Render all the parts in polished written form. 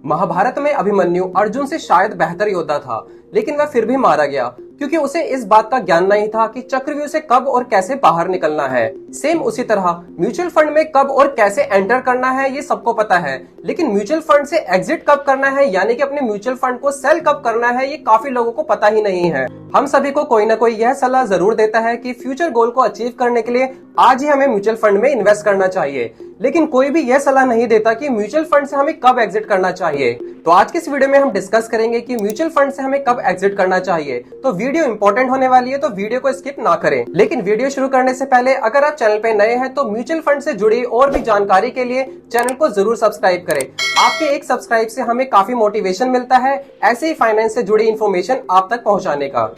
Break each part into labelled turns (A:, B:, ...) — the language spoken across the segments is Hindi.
A: महाभारत में अभिमन्यु अर्जुन से शायद बेहतर योद्धा था, लेकिन वह फिर भी मारा गया क्योंकि उसे इस बात का ज्ञान नहीं था कि चक्रव्यूह से कब और कैसे बाहर निकलना है। सेम उसी तरह म्यूचुअल फंड में कब और कैसे एंटर करना है ये सबको पता है, लेकिन म्यूचुअल फंड से एग्जिट कब करना है यानी कि अपने म्यूचुअल फंड को सेल कब करना है ये काफी लोगों को पता ही नहीं है। हम सभी को कोई ना कोई यह सलाह जरूर देता है कि फ्यूचर गोल को अचीव करने के लिए आज ही हमें म्यूचुअल फंड में इन्वेस्ट करना चाहिए, लेकिन कोई भी यह सलाह नहीं देता कि म्यूचुअल फंड से हमें कब एग्जिट करना चाहिए। तो आज की इस वीडियो में हम डिस्कस करेंगे कि म्यूचुअल फंड से हमें कब एग्जिट करना चाहिए। तो वीडियो इंपॉर्टेंट होने वाली है, तो वीडियो को स्किप ना करें। लेकिन वीडियो शुरू करने से पहले अगर आप चैनल पे नए हैं तो म्यूचुअल फंड से जुड़ी और भी जानकारी के लिए चैनल को जरूर सब्सक्राइब करें। आपके एक सब्सक्राइब से हमें काफी मोटिवेशन मिलता है ऐसे ही फाइनेंस से जुड़ी इन्फॉर्मेशन आप तक पहुंचाने का।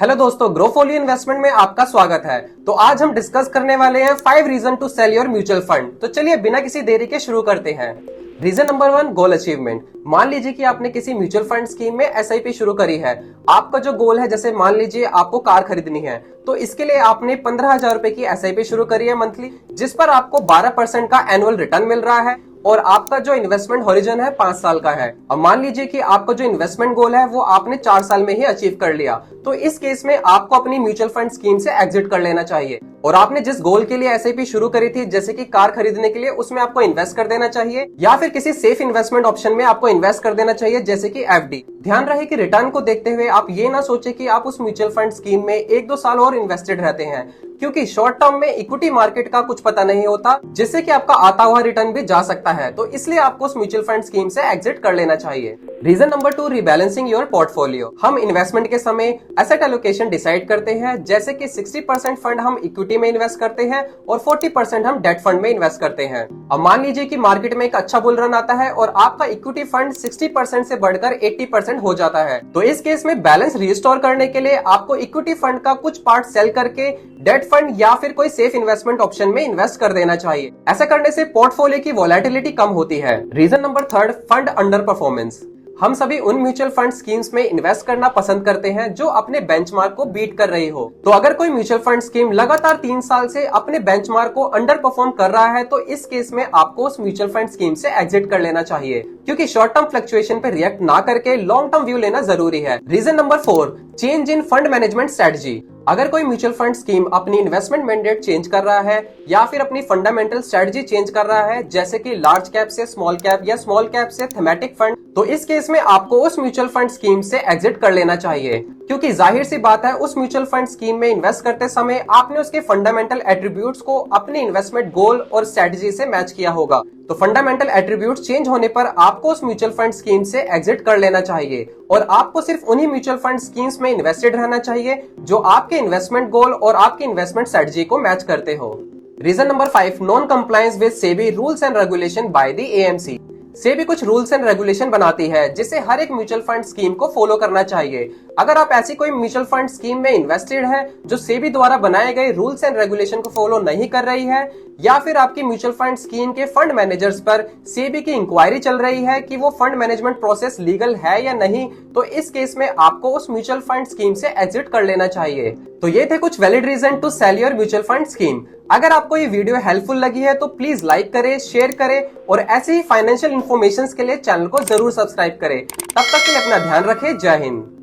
A: हेलो दोस्तों, ग्रोफोलियो इन्वेस्टमेंट में आपका स्वागत है। तो आज हम डिस्कस करने वाले हैं 5 reason to sell your mutual fund. तो चलिए बिना किसी देरी के शुरू करते हैं। Reason number 1, goal achievement. मान लीजिए कि आपने किसी म्यूचुअल फंड स्कीम में एसआईपी शुरू करी है। आपका जो गोल है, जैसे मान लीजिए आपको कार खरीदनी है, तो इसके लिए आपने 15,000 रुपए की एसआईपी शुरू करी है मंथली, जिस पर आपको 12% का एनुअल रिटर्न मिल रहा है और आपका जो इन्वेस्टमेंट हॉरिजन है 5 साल का है। अब मान लीजिए कि आपका जो इन्वेस्टमेंट गोल है वो आपने 4 साल में ही अचीव कर लिया, तो इस केस में आपको अपनी म्यूचुअल फंड स्कीम से एग्जिट कर लेना चाहिए और आपने जिस गोल के लिए एसआईपी शुरू करी थी, जैसे कि कार खरीदने के लिए, उसमें आपको इन्वेस्ट कर देना चाहिए या फिर किसी सेफ इन्वेस्टमेंट ऑप्शन में आपको इन्वेस्ट कर देना चाहिए, जैसे कि एफडी। ध्यान रहे कि रिटर्न को देखते हुए आप ये ना सोचे कि आप उस म्यूचुअल फंड स्कीम में 1-2 साल और इन्वेस्टेड रहते हैं, क्योंकि शॉर्ट टर्म में इक्विटी मार्केट का कुछ पता नहीं होता, जिससे कि आपका आता हुआ रिटर्न भी जा सकता है। तो इसलिए आपको उस म्यूचुअल फंड स्कीम से एग्जिट कर लेना चाहिए। Reason number 2, rebalancing your portfolio. हम इन्वेस्टमेंट के समय एसेट एलोकेशन डिसाइड करते हैं, जैसे कि 60% फंड हम इक्विटी में इन्वेस्ट करते हैं और 40% हम डेट फंड में इन्वेस्ट करते हैं। अब मान लीजिए कि मार्केट में एक अच्छा बुल रन आता है और आपका इक्विटी फंड 60% से बढ़कर 80% हो जाता है, तो इस केस में बैलेंस रिस्टोर करने के लिए आपको इक्विटी फंड का कुछ पार्ट सेल करके डेट फंड या फिर कोई सेफ इन्वेस्टमेंट ऑप्शन में इन्वेस्ट कर देना चाहिए। ऐसा करने से पोर्टफोलियो की वोलेटिलिटी कम होती है। Reason number 3, fund underperformance. हम सभी उन म्यूचुअल फंड स्कीम्स में इन्वेस्ट करना पसंद करते हैं जो अपने बेंचमार्क को बीट कर रही हो। तो अगर कोई म्यूचुअल फंड स्कीम लगातार 3 साल से अपने बेंचमार्क को अंडर परफॉर्म कर रहा है, तो इस केस में आपको उस म्यूचुअल फंड स्कीम से एग्जिट कर लेना चाहिए, क्योंकि शॉर्ट टर्म फ्लक्चुएशन पे रिएक्ट ना करके लॉन्ग टर्म व्यू लेना जरूरी है। Reason number 4, change in fund management strategy. अगर कोई म्यूचुअल फंड स्कीम अपनी इन्वेस्टमेंट मैंडेट चेंज कर रहा है या फिर अपनी फंडामेंटल स्ट्रेटजी चेंज कर रहा है, जैसे कि लार्ज कैप से स्मॉल कैप या स्मॉल कैप से थीमेटिक फंड, तो इस केस में आपको उस म्यूचुअल फंड स्कीम से एग्जिट कर लेना चाहिए, क्योंकि जाहिर सी बात है उस म्यूचुअल फंड स्कीम में इन्वेस्ट करते समय आपने उसके फंडामेंटल एट्रीब्यूट्स को अपने इन्वेस्टमेंट गोल और स्ट्रेटजी से मैच किया होगा। तो फंडामेंटल एट्रीब्यूट्स चेंज होने पर आपको उस म्यूचुअल फंड स्कीम से एग्जिट कर लेना चाहिए और आपको सिर्फ उन्हीं म्यूचुअल फंड स्कीम्स में इन्वेस्टेड रहना चाहिए जो आपके इन्वेस्टमेंट गोल और आपके इन्वेस्टमेंट स्ट्रेटजी को मैच करते हो। Reason number 5, non compliance with SEBI rules and regulation by the AMC. SEBI कुछ रूल्स एंड रेगुलेशन बनाती है जिसे हर एक म्यूचुअल फंड स्कीम को फॉलो करना चाहिए। अगर आप ऐसी कोई म्यूचुअल फंड स्कीम में इन्वेस्टेड है जो सेबी द्वारा बनाए गए रूल्स एंड रेगुलेशन को फॉलो नहीं कर रही है, या फिर आपकी म्यूचुअल फंड स्कीम के फंड मैनेजर्स पर सेबी की इंक्वायरी चल रही है कि वो फंड मैनेजमेंट प्रोसेस लीगल है या नहीं, तो इस केस में आपको उस म्यूचुअल फंड स्कीम से एग्जिट कर लेना चाहिए। तो ये थे कुछ valid reason to sell your mutual fund scheme. अगर आपको ये वीडियो हेल्पफुल लगी है तो प्लीज लाइक करें, शेयर करें और ऐसे ही फाइनेंशियल इन्फॉर्मेशन के लिए चैनल को जरूर सब्सक्राइब करें। तब तक के लिए अपना ध्यान रखें। जय हिंद।